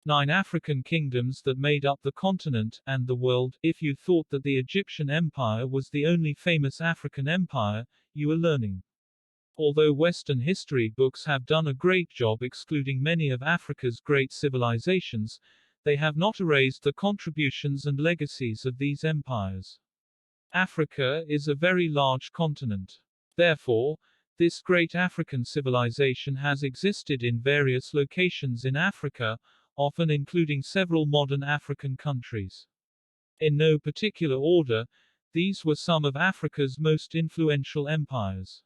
9 African kingdoms that made up the continent and the world. If you thought that the Egyptian Empire was the only famous African empire, you are learning. Although Western history books have done a great job excluding many of Africa's great civilizations, they have not erased the contributions and legacies of these empires. Africa is a very large continent. Therefore, this great African civilization has existed in various locations in Africa, often including several modern African countries. In no particular order, these were some of Africa's most influential empires.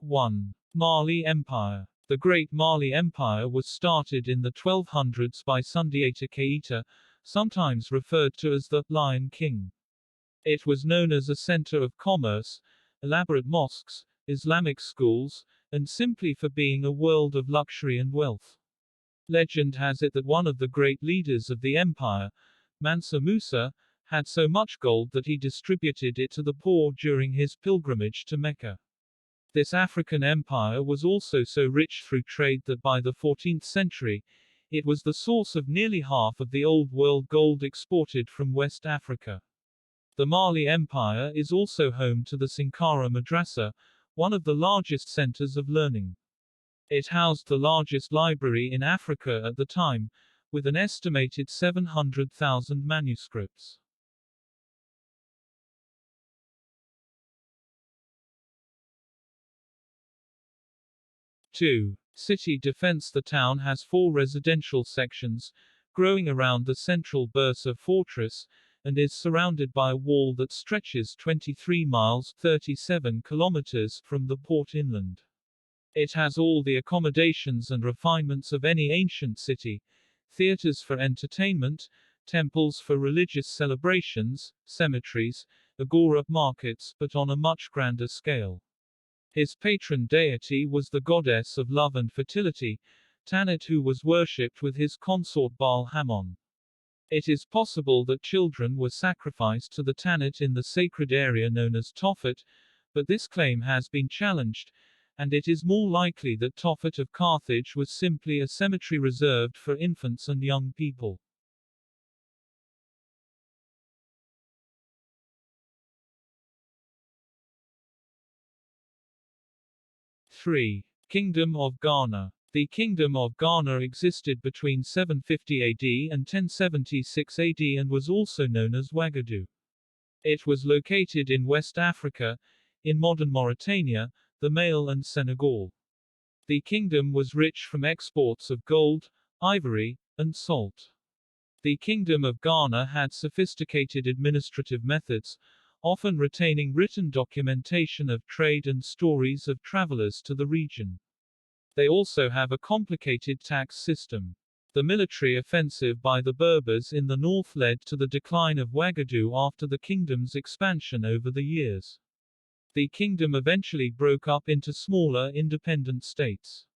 One. Mali Empire. The Great Mali Empire was started in the 1200s by Sundiata Keita, sometimes referred to as the Lion King. It was known as a center of commerce, elaborate mosques, Islamic schools, and simply for being a world of luxury and wealth. Legend has it that one of the great leaders of the empire, Mansa Musa, had so much gold that he distributed it to the poor during his pilgrimage to Mecca. This African empire was also so rich through trade that by the 14th century, it was the source of nearly half of the Old World gold exported from West Africa. The Mali Empire is also home to the Sankara Madrasa, one of the largest centers of learning. It housed the largest library in Africa at the time, with an estimated 700,000 manuscripts. 2. City defense. The town has 4 residential sections, growing around the central Bursa fortress, and is surrounded by a wall that stretches 23 miles 37 kilometers from the port inland. It has all the accommodations and refinements of any ancient city, theaters for entertainment, temples for religious celebrations, cemeteries, agora markets, but on a much grander scale. His patron deity was the goddess of love and fertility, Tanit, who was worshipped with his consort Baal Hamon. It is possible that children were sacrificed to the Tanit in the sacred area known as Tophet, but this claim has been challenged, and it is more likely that Tophet of Carthage was simply a cemetery reserved for infants and young people. Three. Kingdom of Ghana. The Kingdom of Ghana existed between 750 AD and 1076 AD and was also known as Ouagadougou. It was located in West Africa, in modern Mauritania, the Mali and Senegal. The kingdom was rich from exports of gold, ivory, and salt. The Kingdom of Ghana had sophisticated administrative methods, often retaining written documentation of trade and stories of travelers to the region. They also have a complicated tax system. The military offensive by the Berbers in the north led to the decline of Ouagadougou after the kingdom's expansion over the years. The kingdom eventually broke up into smaller independent states.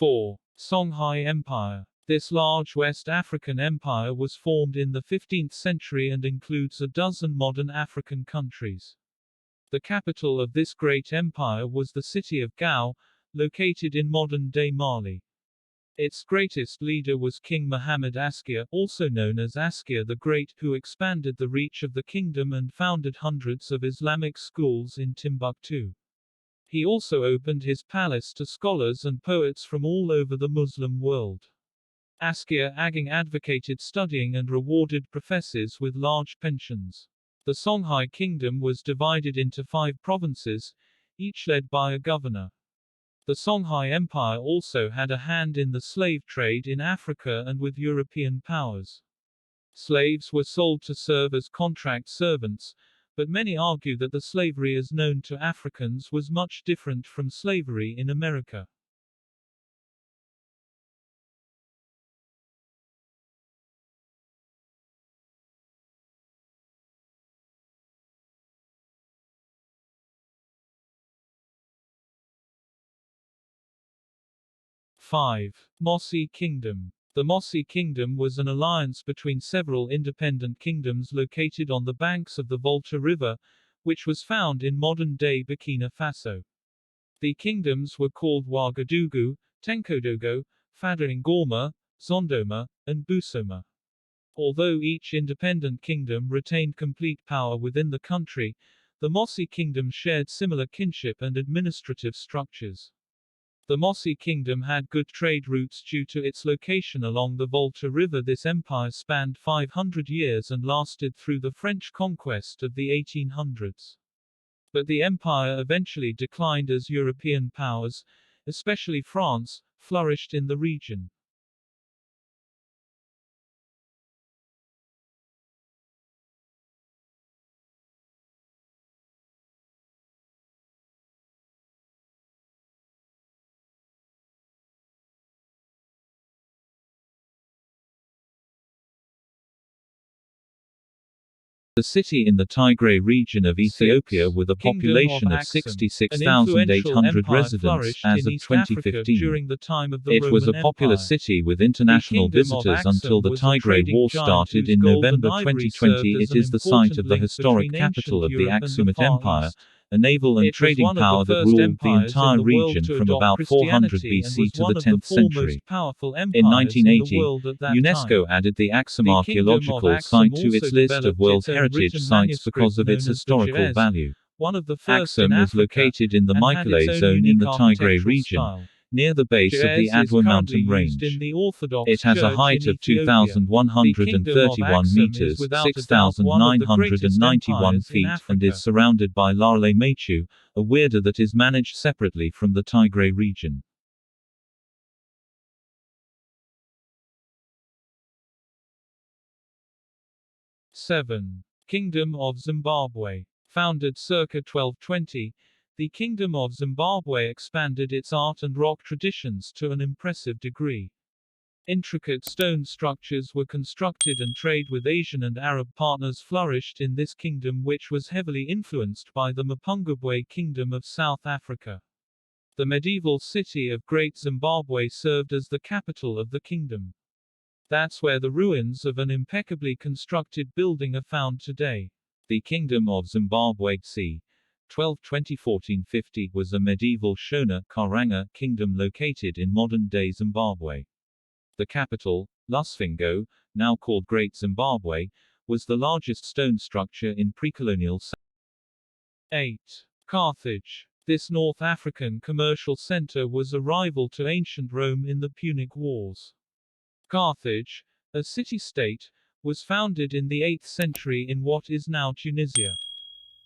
Four. Songhai Empire. This large West African empire was formed in the 15th century and includes a dozen modern African countries. The capital of this great empire was the city of Gao, located in modern-day Mali. Its greatest leader was King Muhammad Askia, also known as Askia the Great, who expanded the reach of the kingdom and founded hundreds of Islamic schools in Timbuktu. He also opened his palace to scholars and poets from all over the Muslim world. Askia Ageng advocated studying and rewarded professors with large pensions. The Songhai kingdom was divided into 5 provinces, each led by a governor. The Songhai Empire also had a hand in the slave trade in Africa and with European powers. Slaves were sold to serve as contract servants, but many argue that the slavery as known to Africans was much different from slavery in America. 5. Mossi Kingdom. The Mossi Kingdom was an alliance between several independent kingdoms located on the banks of the Volta River, which was found in modern-day Burkina Faso. The kingdoms were called Ouagadougou, Tenkodogo, Fada Ngorma, Zondoma, and Busoma. Although each independent kingdom retained complete power within the country, the Mossi Kingdom shared similar kinship and administrative structures. The Mossi Kingdom had good trade routes due to its location along the Volta River. This empire spanned 500 years and lasted through the French conquest of the 1800s. But the empire eventually declined as European powers, especially France, flourished in the region. The city in the Tigray region of Ethiopia 6. with a Kingdom population of of Axum. 66,800 residents as of 2015. During the time of the It was a Roman popular Empire. city with international The Kingdom of visitors Axum until the was a Tigray trading War giant started whose in gold November and ivory 2020. served as It an is the site important of the link historic between capital ancient of the Europe and the Aksumite Far Empire, East. a naval and It was trading one of the power that first ruled the empires in entire the world region to from adopt about 400 Christianity and BC was to the one of the 10th century. foremost powerful In empires in the 1980, world at that UNESCO time. added the Aksum The Kingdom of archaeological Axum site to also its list of developed World its own Heritage written Sites because manuscript of known its as the historical Ge'ez, value. one of the first in Axum is Africa, located in the and had its Mekelle own zone in unique the Tigray architectural region, style. near the base of the Ge'ez is Adwa currently mountain used range. in the Orthodox It has a Church height in of Ethiopia. The Kingdom of 2,131 Axum is meters, without a doubt one of the greatest 6,991 empires in feet, and Africa. is surrounded by Larle Mechu, a werder that is managed separately from the Tigray region. '7. Kingdom of Zimbabwe. Founded circa 1220, the Kingdom of Zimbabwe expanded its art and rock traditions to an impressive degree. Intricate stone structures were constructed and trade with Asian and Arab partners flourished in this kingdom, which was heavily influenced by the Mapungubwe Kingdom of South Africa. The medieval city of Great Zimbabwe served as the capital of the kingdom. That's where the ruins of an impeccably constructed building are found today. The Kingdom of Zimbabwe c. 1220–1450 was a medieval Shona Karanga kingdom located in modern-day Zimbabwe. The capital, Lusvingo, now called Great Zimbabwe, was the largest stone structure in pre-colonial 8. Carthage. This North African commercial center was a rival to ancient Rome in the Punic Wars. Carthage, a city-state, was founded in the 8th century in what is now Tunisia.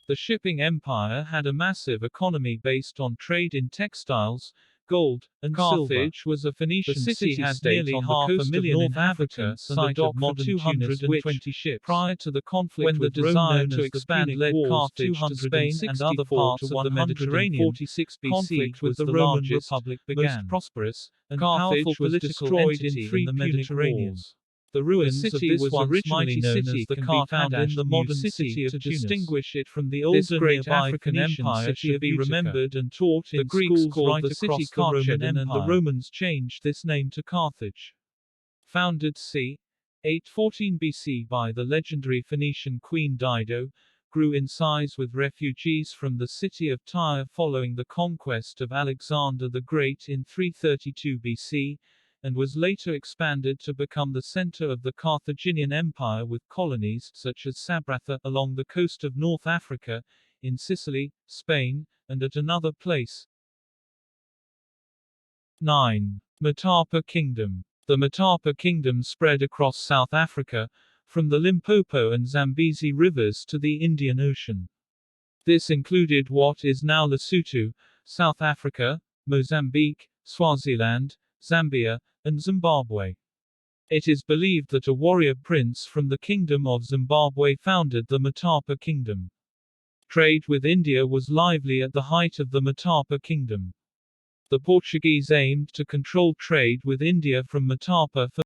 The shipping empire had a massive economy based on trade in textiles, gold, and Carthage silver. Was a Phoenician city had city-state nearly on half the a coast million of North inhabitants and a site dock of modern for 220 ships. Prior to the conflict When the with Rome desire known to as expand the led Punic Wars Carthage to Spain and other 264 parts to of the Mediterranean, 146 BC conflict with was the Roman largest, Republic most began. prosperous, and Carthage powerful was political destroyed in entity 3 in the Punic Mediterranean. Wars. The ruins The city of this was originally mighty known city as the can be found in Carthage the New modern city of to Tunis. distinguish it from the This older great nearby African Phoenician empire city should be of Utica. remembered and taught The in Greeks schools called right the city across the Roman Carthaginian, and the Empire. Romans changed this name to Carthage. Founded c. 814 BC by the legendary Phoenician queen Dido, grew in size with refugees from the city of Tyre following the conquest of Alexander the Great in 332 BC, and was later expanded to become the center of the Carthaginian Empire with colonies such as Sabratha along the coast of North Africa, in Sicily, Spain, and at another place. 9. Mutapa Kingdom. The Mutapa Kingdom spread across South Africa, from the Limpopo and Zambezi rivers to the Indian Ocean. This included what is now Lesotho, South Africa, Mozambique, Swaziland, Zambia, and Zimbabwe. It is believed that a warrior prince from the Kingdom of Zimbabwe founded the Mutapa Kingdom. Trade with India was lively at the height of the Mutapa Kingdom. The Portuguese aimed to control trade with India from Mutapa for